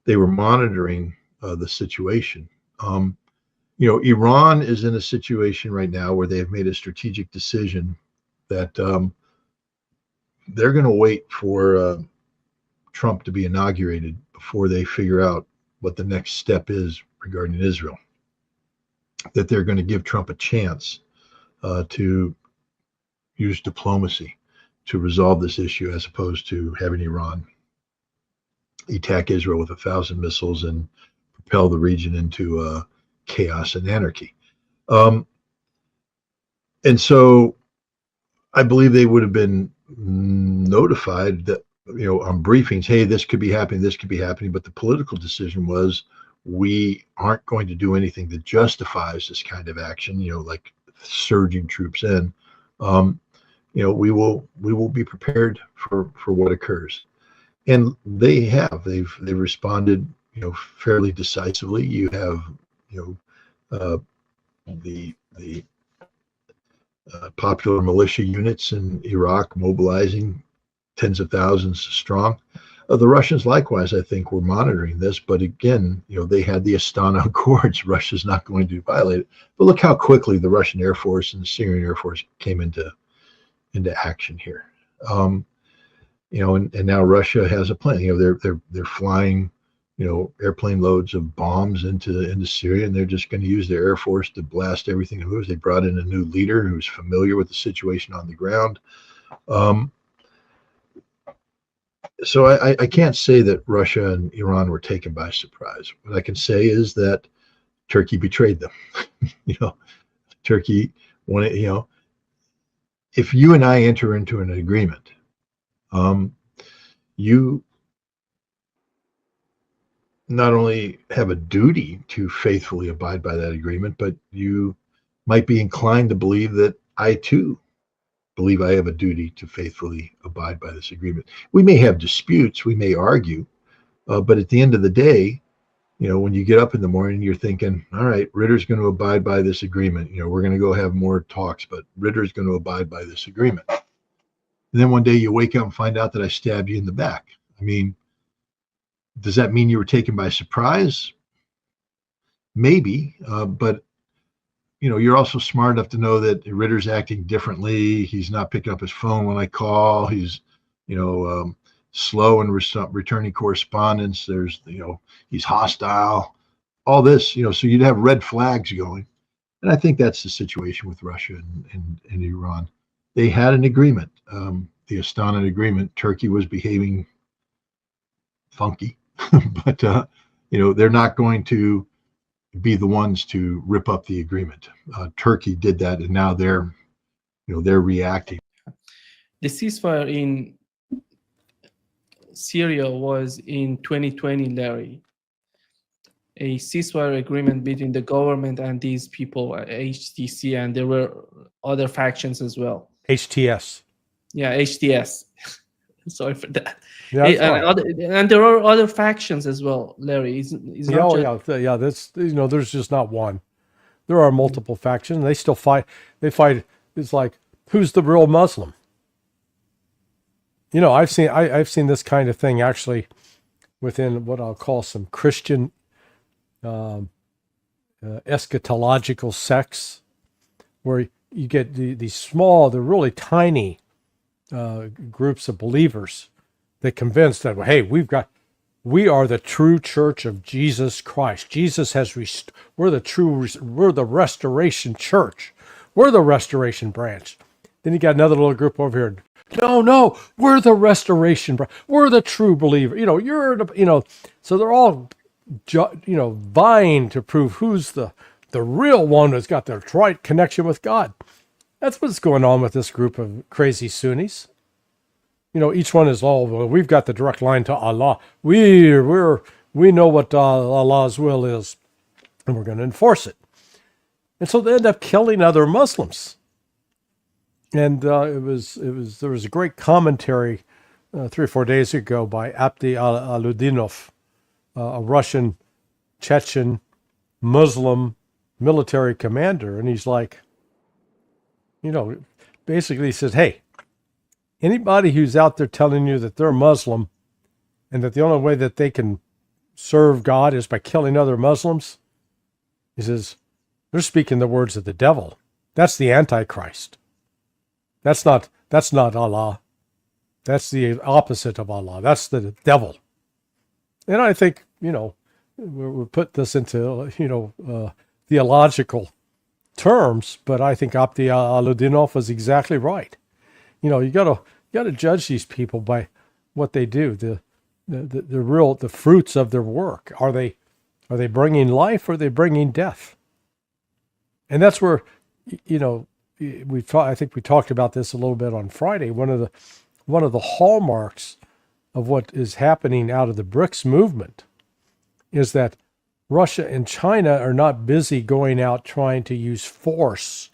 they were monitoring the situation. Iran is in a situation right now where they have made a strategic decision that they're going to wait for Trump to be inaugurated before they figure out what the next step is regarding Israel. That they're going to give Trump a chance to use diplomacy to resolve this issue, as opposed to having Iran attack Israel with 1,000 missiles and propel the region into chaos and anarchy. And so I believe they would have been notified that, on briefings, hey, this could be happening, but the political decision was, we aren't going to do anything that justifies this kind of action, like surging troops in. We will be prepared for what occurs. And they've responded, fairly decisively. You have, the popular militia units in Iraq mobilizing tens of thousands strong. The Russians, likewise, I think, were monitoring this, but again, they had the Astana Accords. Russia's not going to violate it. But look how quickly the Russian Air Force and the Syrian Air Force came into action here. And now Russia has a plan. They're flying, airplane loads of bombs into Syria, and they're just going to use their Air Force to blast everything that moves. They brought in a new leader who's familiar with the situation on the ground. So I can't say that Russia and Iran were taken by surprise. What I can say is that Turkey betrayed them. Turkey wanted, if you and I enter into an agreement, you not only have a duty to faithfully abide by that agreement, but you might be inclined to believe that I too believe I have a duty to faithfully abide by this agreement. We may have disputes, we may argue, but at the end of the day, when you get up in the morning, you're thinking, all right, Ritter's going to abide by this agreement. We're going to go have more talks, but Ritter's going to abide by this agreement. And then one day you wake up and find out that I stabbed you in the back. I mean, does that mean you were taken by surprise? Maybe, but you're also smart enough to know that Ritter's acting differently. He's not picking up his phone when I call. He's, slow in returning correspondence. There's, he's hostile. All this, so you'd have red flags going. And I think that's the situation with Russia and Iran. They had an agreement, the Astana agreement. Turkey was behaving funky, but they're not going to be the ones to rip up the agreement. Turkey did that, and now they're reacting. The ceasefire in Syria was in 2020, Larry. A ceasefire agreement between the government and these people, HTC, and there were other factions as well. HTS. Yeah, HTS. Sorry for that. Yeah, and there are other factions as well, Larry. Yeah. That's there's just not one. There are multiple factions. They still fight. They fight. It's like, who's the real Muslim? I've seen this kind of thing actually within what I'll call some Christian eschatological sects, where you get these small, they're really tiny groups of believers that convince that, hey, we are the true church of Jesus Christ. Jesus has we're the restoration church. We're the restoration branch. Then you got another little group over here. No, we're the restoration branch. We're the true believer. So they're all vying to prove who's the real one who's got the right connection with God. That's what's going on with this group of crazy Sunnis. Each one is we've got the direct line to Allah. We know what Allah's will is, and we're going to enforce it. And so they end up killing other Muslims. And there was a great commentary 3 or 4 days ago by Abdi Aludinov, a Russian Chechen Muslim military commander, and he's like, basically he says, hey, anybody who's out there telling you that they're Muslim and that the only way that they can serve God is by killing other Muslims. He says, they're speaking the words of the devil. That's the Antichrist. That's not Allah. That's the opposite of Allah. That's the devil. And I think, we put this into, theological terms, but I think Abdi Aludinov was exactly right. You gotta judge these people by what they do, the fruits of their work. Are they bringing life, or are they bringing death? And that's where, I think we talked about this a little bit on Friday. One of the hallmarks of what is happening out of the BRICS movement is that Russia and China are not busy going out trying to use force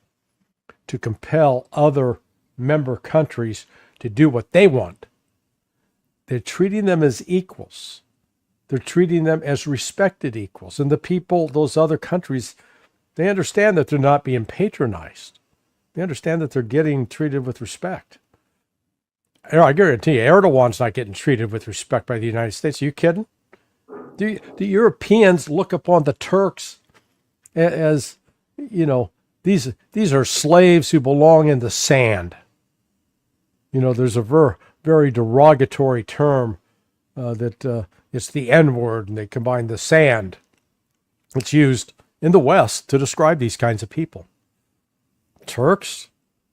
to compel other member countries to do what they want. They're treating them as equals. They're treating them as respected equals. And the people, those other countries, they understand that they're not being patronized. They understand that they're getting treated with respect. I guarantee you, Erdogan's not getting treated with respect by the United States. Are you kidding? The Europeans look upon the Turks as, these are slaves who belong in the sand. There's a very derogatory term that it's the N-word, and they combine the sand. It's used in the West to describe these kinds of people. Turks,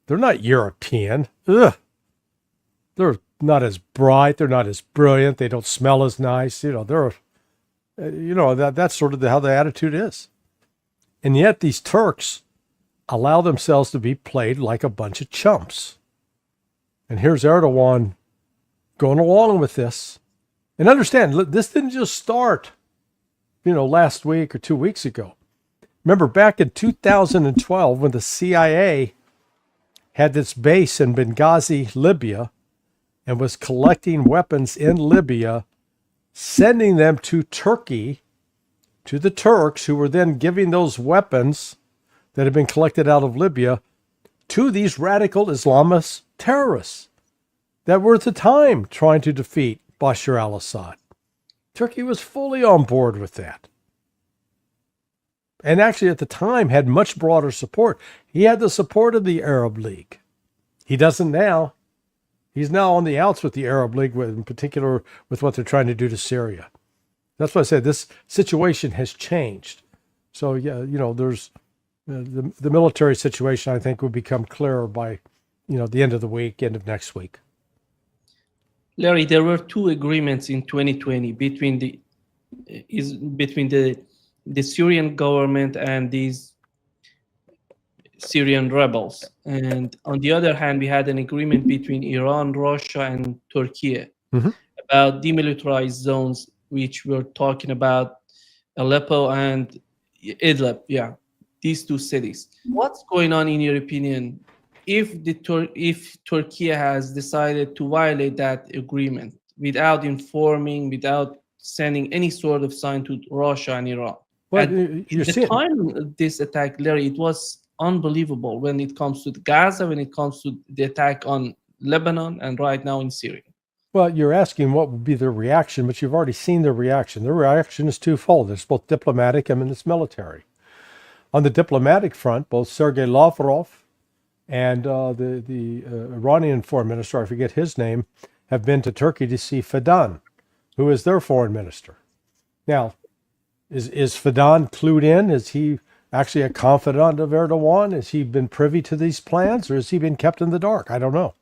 they're not European. Ugh. They're not as bright. They're not as brilliant. They don't smell as nice. That's sort of how the attitude is. And yet these Turks allow themselves to be played like a bunch of chumps. And here's Erdogan going along with this. And understand, this didn't just start, last week or 2 weeks ago. Remember back in 2012 when the CIA had its base in Benghazi, Libya, and was collecting weapons in Libya, sending them to Turkey, to the Turks, who were then giving those weapons that had been collected out of Libya to these radical Islamist terrorists that were at the time trying to defeat Bashar al-Assad. Turkey was fully on board with that. And actually at the time had much broader support. He had the support of the Arab League. He doesn't now. He's now on the outs with the Arab League, in particular with what they're trying to do to Syria. That's why I said this situation has changed. So, there's the military situation, I think, will become clearer by, the end of the week, end of next week. Larry, there were two agreements in 2020 between the Syrian government and these Syrian rebels. And on the other hand, we had an agreement between Iran, Russia, and Turkey about demilitarized zones, which we're talking about Aleppo and Idlib. Yeah, these two cities. What's going on in your opinion if Turkey has decided to violate that agreement without informing, without sending any sort of sign to Russia and Iran? Well, at the time of this attack, Larry, it was unbelievable when it comes to Gaza, when it comes to the attack on Lebanon, and right now in Syria. Well, you're asking what would be their reaction, but you've already seen their reaction. Their reaction is twofold. It's both diplomatic and it's military. On the diplomatic front, both Sergei Lavrov and the Iranian foreign minister, I forget his name, have been to Turkey to see Fidan, who is their foreign minister. Now, is Fidan clued in? Is he actually a confidant of Erdogan? Has he been privy to these plans, or has he been kept in the dark? I don't know.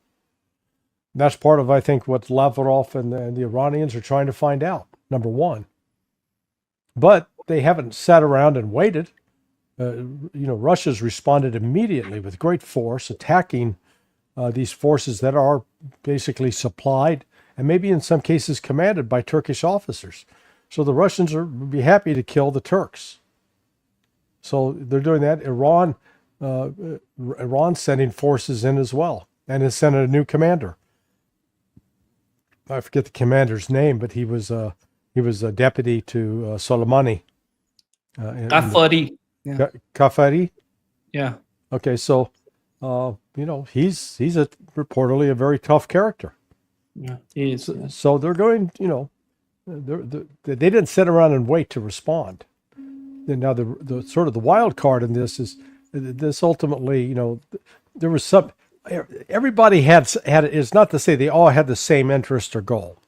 That's part of, I think, what Lavrov and the Iranians are trying to find out, number one. But they haven't sat around and waited. Russia's responded immediately with great force, attacking these forces that are basically supplied and maybe in some cases commanded by Turkish officers. So the Russians would be happy to kill the Turks. So they're doing that. Iran's sending forces in as well, and has sent a new commander. I forget the commander's name, but he was a deputy to Soleimani. Qafari. Yeah. Qafari? Yeah. Okay, so he's reportedly a very tough character. Yeah, he is. So they're going, they didn't sit around and wait to respond. And now the sort of the wild card in this is this ultimately, you know, there was some, everybody had, it's not to say they all had the same interest or goal.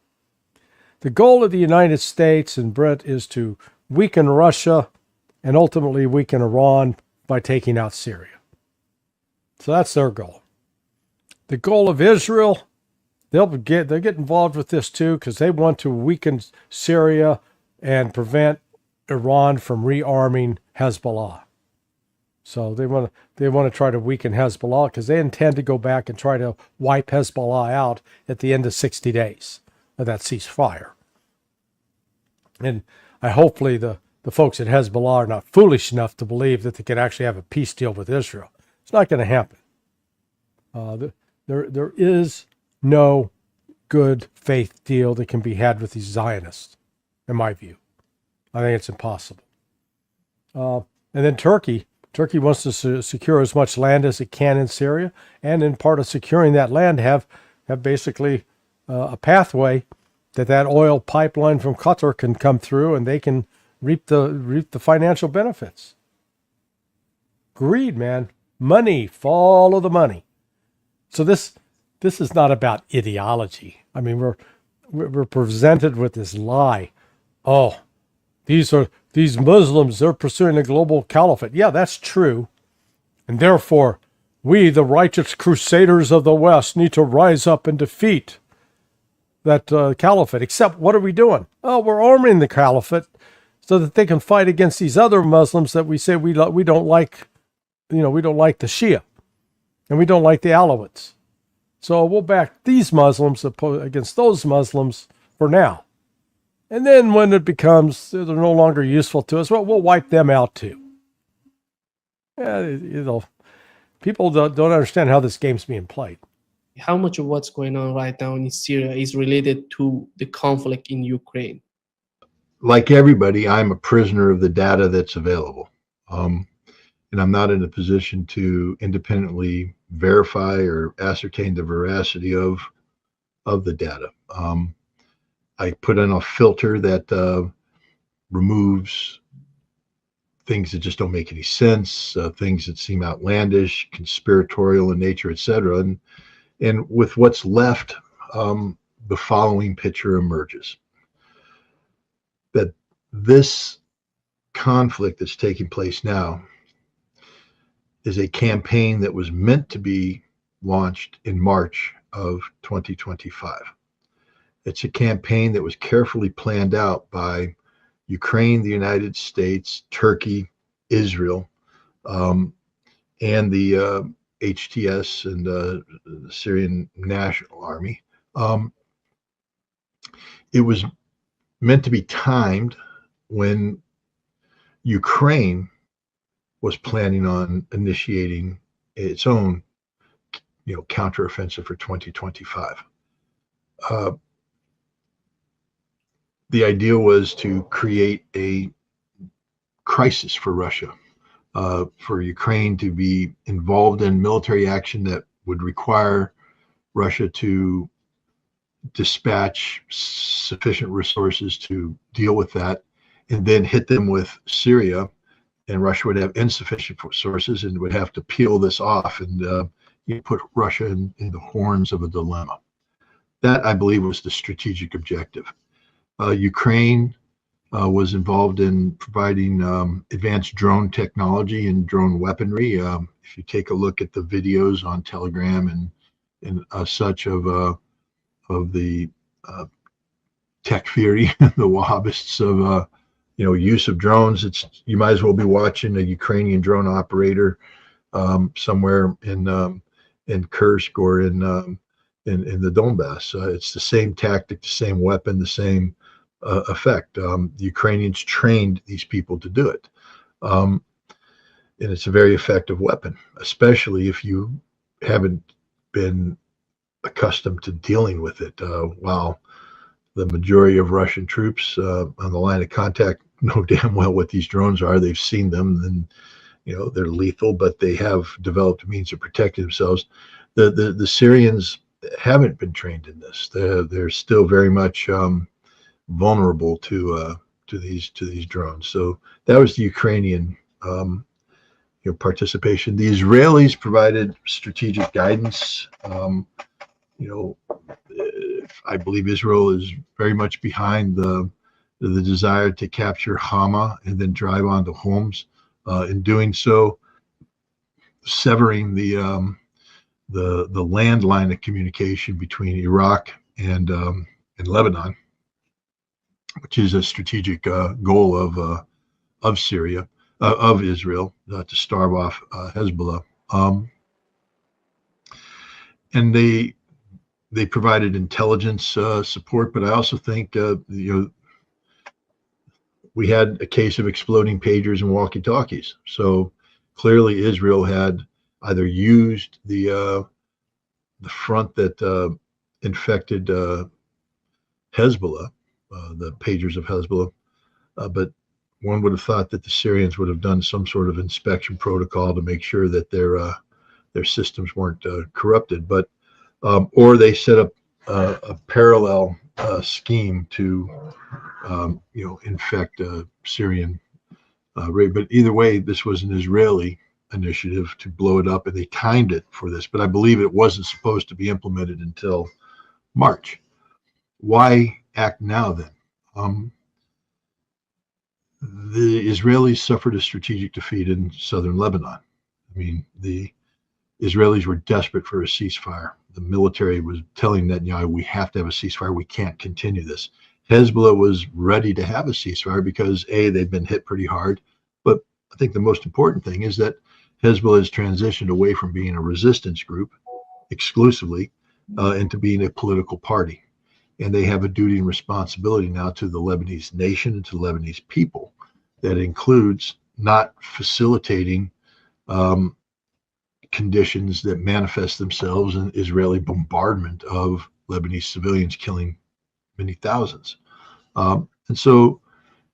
The goal of the United States and Brit is to weaken Russia and ultimately weaken Iran by taking out Syria. So that's their goal. The goal of Israel, they'll get involved with this too because they want to weaken Syria and prevent Iran from rearming Hezbollah. So they want to try to weaken Hezbollah because they intend to go back and try to wipe Hezbollah out at the end of 60 days of that ceasefire. And hopefully the folks at Hezbollah are not foolish enough to believe that they could actually have a peace deal with Israel. It's not going to happen. There is no good faith deal that can be had with these Zionists, in my view. I think it's impossible. And then Turkey wants to secure as much land as it can in Syria, and in part of securing that land, have basically a pathway that oil pipeline from Qatar can come through, and they can reap the financial benefits. Greed, man, money, follow the money. So this is not about ideology. I mean, we're presented with this lie. Oh, these Muslims, they're pursuing a global caliphate. Yeah, that's true. And therefore, we, the righteous crusaders of the West, need to rise up and defeat that caliphate. Except, what are we doing? Oh, we're arming the caliphate so that they can fight against these other Muslims that we say we don't like. You know, we don't like the Shia, and we don't like the Alawites. So we'll back these Muslims against those Muslims for now. And then when it becomes they're no longer useful to us, well, we'll wipe them out too. Yeah, you know, people don't understand how this game's being played. How much of what's going on right now in Syria is related to the conflict in Ukraine? Like everybody, I'm a prisoner of the data that's available. And I'm not in a position to independently verify or ascertain the veracity of the data. I put in a filter that removes things that just don't make any sense, things that seem outlandish, conspiratorial in nature, etc. And with what's left, the following picture emerges. That this conflict that's taking place now is a campaign that was meant to be launched in March of 2025. It's a campaign that was carefully planned out by Ukraine, the United States, Turkey, Israel, and the HTS and the Syrian National Army. It was meant to be timed when Ukraine was planning on initiating its own, counteroffensive for 2025. The idea was to create a crisis for Russia, for Ukraine to be involved in military action that would require Russia to dispatch sufficient resources to deal with that, and then hit them with Syria, and Russia would have insufficient resources and would have to peel this off and put Russia in the horns of a dilemma. That, I believe, was the strategic objective. Ukraine was involved in providing advanced drone technology and drone weaponry. If you take a look at the videos on Telegram and such of the Takfiri, the Wahhabists of use of drones, you might as well be watching a Ukrainian drone operator somewhere in Kursk or in the Donbass. It's the same tactic, the same weapon, the same effect. The Ukrainians trained these people to do it. And it's a very effective weapon, especially if you haven't been accustomed to dealing with it. While the majority of Russian troops on the line of contact know damn well what these drones are. They've seen them, and they're lethal, but they have developed means of protecting themselves. The Syrians haven't been trained in this. They're still very much vulnerable to these drones. So that was the Ukrainian participation. The Israelis provided strategic guidance. I believe Israel is very much behind the desire to capture Hama and then drive onto Homs. In doing so, severing the landline of communication between Iraq and Lebanon, which is a strategic goal of Syria, of Israel, to starve off Hezbollah. And they provided intelligence support, but I also think we had a case of exploding pagers and walkie-talkies. So clearly, Israel had either used the front that infected Hezbollah, the pagers of Hezbollah, but one would have thought that the Syrians would have done some sort of inspection protocol to make sure that their systems weren't corrupted, but or they set up a parallel scheme to infect Syrian raid. But either way, this was an Israeli initiative to blow it up, and they timed it for this. But I believe it wasn't supposed to be implemented until March. Why act now then? The Israelis suffered a strategic defeat in southern Lebanon. I mean, the Israelis were desperate for a ceasefire. The military was telling Netanyahu, we have to have a ceasefire. We can't continue this. Hezbollah was ready to have a ceasefire because, A, they've been hit pretty hard. But I think the most important thing is that Hezbollah has transitioned away from being a resistance group exclusively into being a political party. And they have a duty and responsibility now to the Lebanese nation and to the Lebanese people that includes not facilitating conditions that manifest themselves in Israeli bombardment of Lebanese civilians, killing many thousands. And so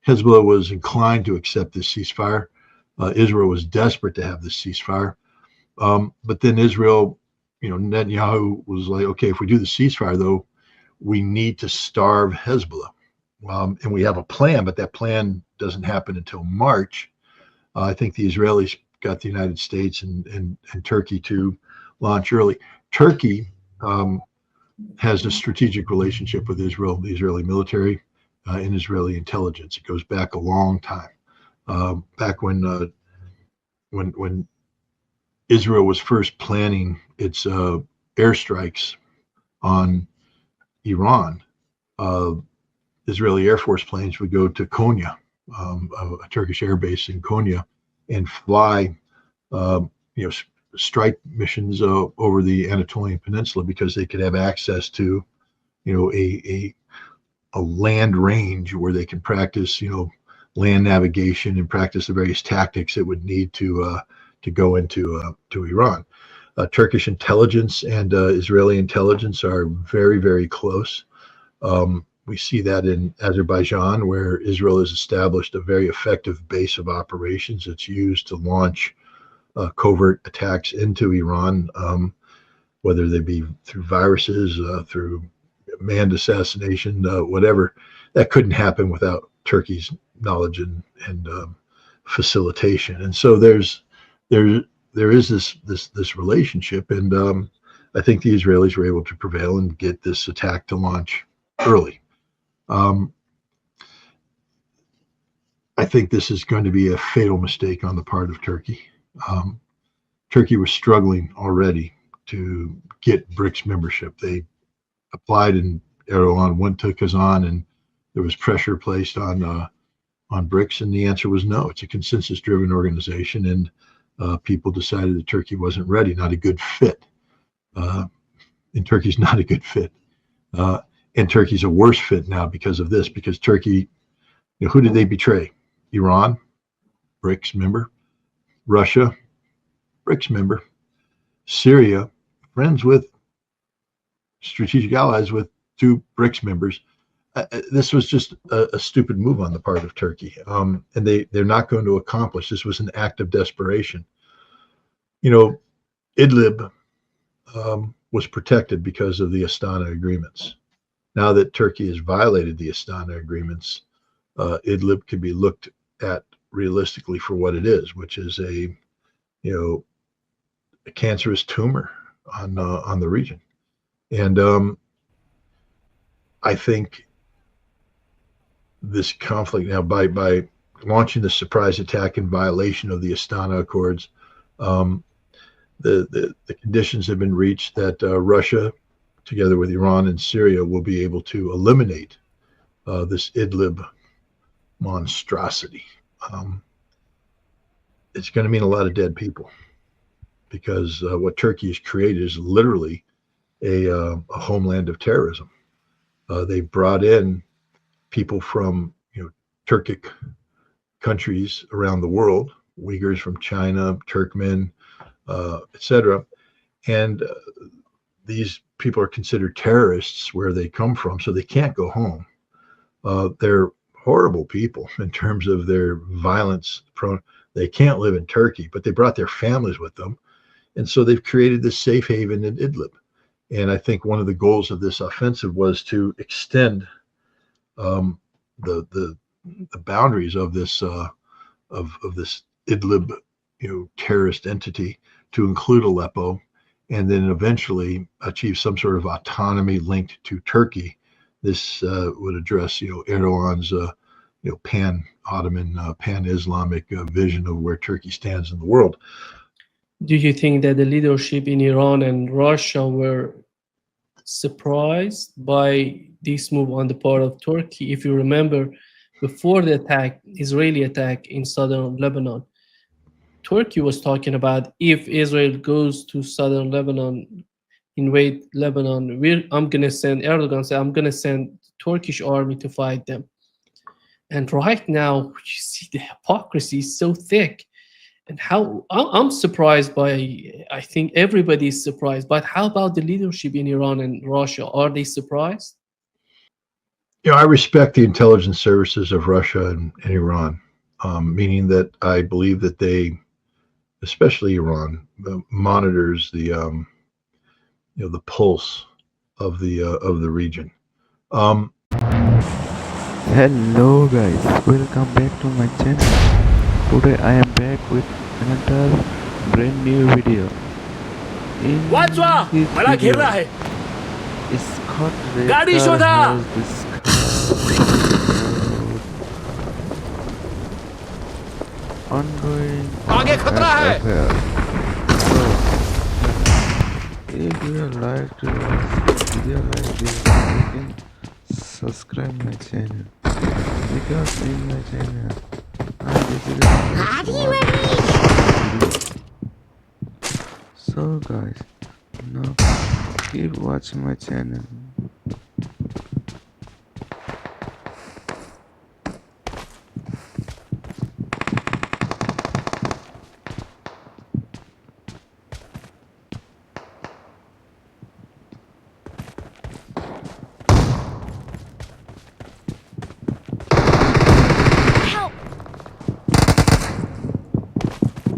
Hezbollah was inclined to accept this ceasefire. Israel was desperate to have this ceasefire. But then Israel, Netanyahu was like, okay, if we do the ceasefire, though, we need to starve Hezbollah. And we have a plan, but that plan doesn't happen until March. I think the Israelis got the United States and Turkey to launch early. Turkey has a strategic relationship with Israel, the Israeli military, and Israeli intelligence. It goes back a long time. Back when Israel was first planning its airstrikes on Iran, Israeli Air Force planes would go to Konya, a Turkish air base in Konya, and fly, strike missions over the Anatolian Peninsula because they could have access to, a land range where they can practice, land navigation and practice the various tactics it would need to go into to Iran. Turkish intelligence and Israeli intelligence are very, very close. We see that in Azerbaijan, where Israel has established a very effective base of operations that's used to launch covert attacks into Iran, whether they be through viruses, through manned assassination, whatever. That couldn't happen without Turkey's knowledge and facilitation. And so there is this relationship, and I think the Israelis were able to prevail and get this attack to launch early. I think this is going to be a fatal mistake on the part of Turkey. Turkey was struggling already to get BRICS membership. They applied, and Erdogan took us on, and there was pressure placed on BRICS, and the answer was no. It's a consensus-driven organization, and people decided that Turkey wasn't ready, not a good fit. And Turkey's not a good fit. And Turkey's a worse fit now because of this, because Turkey, who did they betray? Iran, BRICS member. Russia, BRICS member. Syria, friends with, strategic allies with 2 BRICS members. This was just a stupid move on the part of Turkey. And they're not going to accomplish. This was an act of desperation. Idlib was protected because of the Astana agreements. now that Turkey has violated the Astana agreements, Idlib can be looked at realistically for what it is, which is a cancerous tumor on the region. And I think this conflict now, by launching the surprise attack in violation of the Astana Accords, the conditions have been reached that Russia, together with Iran and Syria, will be able to eliminate this Idlib monstrosity. It's going to mean a lot of dead people, because what Turkey has created is literally a homeland of terrorism. They've brought in people from Turkic countries around the world, Uyghurs from China, Turkmen, etc. And these people are considered terrorists where they come from, so they can't go home. They're horrible people in terms of their violence prone. They can't live in Turkey, but they brought their families with them. And so they've created this safe haven in Idlib. And I think one of the goals of this offensive was to extend the boundaries of this Idlib terrorist entity to include Aleppo, and then eventually achieve some sort of autonomy linked to Turkey. This would address Erdogan's pan-Ottoman, pan-Islamic vision of where Turkey stands in the world. Do you think that the leadership in Iran and Russia were surprised by this move on the part of Turkey? If you remember, before the Israeli attack in southern Lebanon, Turkey was talking about, if Israel goes to southern Lebanon, invade Lebanon, Erdogan said, I'm going to send Turkish army to fight them. And right now, you see the hypocrisy is so thick. And how I'm surprised by, I think everybody is surprised, but how about the leadership in Iran and Russia? Are they surprised? I respect the intelligence services of Russia and Iran, meaning that I believe that they, especially Iran, monitors the pulse of the region. Hello guys, welcome back to my channel. Today I am back with another brand new video. In this video, Scott Ritter has discussed ongoing affair. So, if you like to watch video like this, you can subscribe my channel, because in my channel so guys, now keep watching my channel.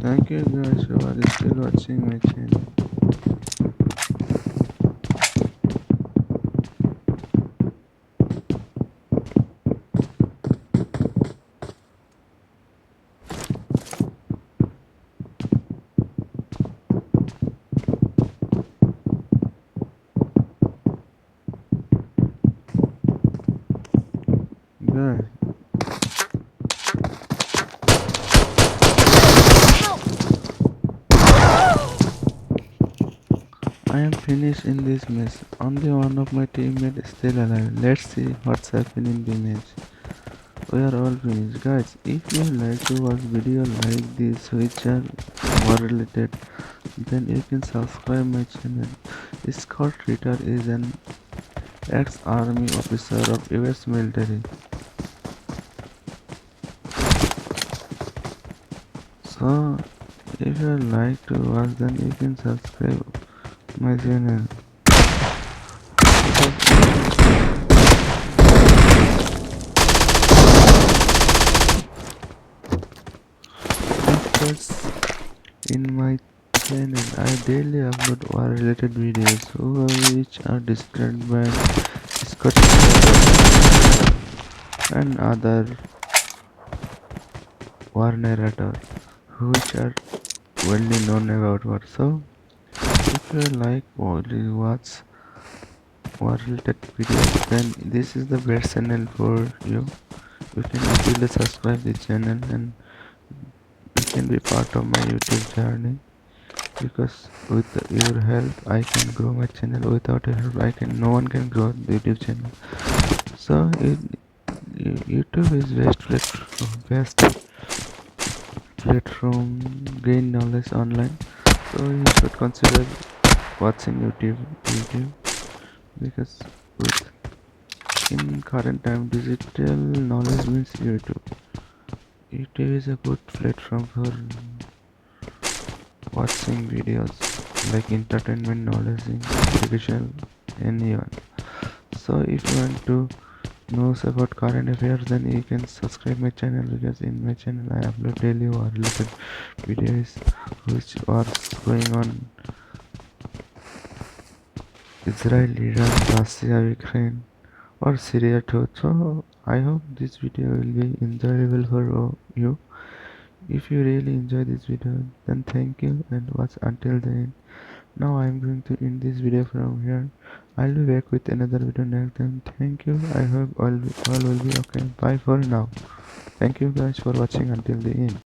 Thank you guys who are still watching my channel. Guys, I am finished in this match. Only one of my teammates is still alive. Let's see what's happening in the match. We are all finished. Guys, if you like to watch videos like this which are war related, then you can subscribe my channel. Scott Ritter is an ex-army officer of US military. So if you like to watch, then you can subscribe my channel. In my channel, I daily upload war related videos which are described by Scottish and other war narrator which are widely known about war. So if you like only watch war related videos, then this is the best channel for you. You can easily subscribe the channel and you can be part of my YouTube journey, because with your help I can grow my channel. Without your help no one can grow the YouTube channel. So YouTube is best platform gain knowledge online. So you should consider watching YouTube, because with in current time digital knowledge means YouTube is a good platform for watching videos like entertainment, knowledge, education, anyone. So if you want to know about current affairs, then you can subscribe my channel, because in my channel I upload daily war related videos which are going on Israel, Iran, Russia, Ukraine or Syria too. So I hope this video will be enjoyable for you. If you really enjoy this video, then thank you and watch until the end. Now I am going to end this video from here. I'll be back with another video next time. Thank you. I hope all will be okay. Bye for now. Thank you guys for watching until the end.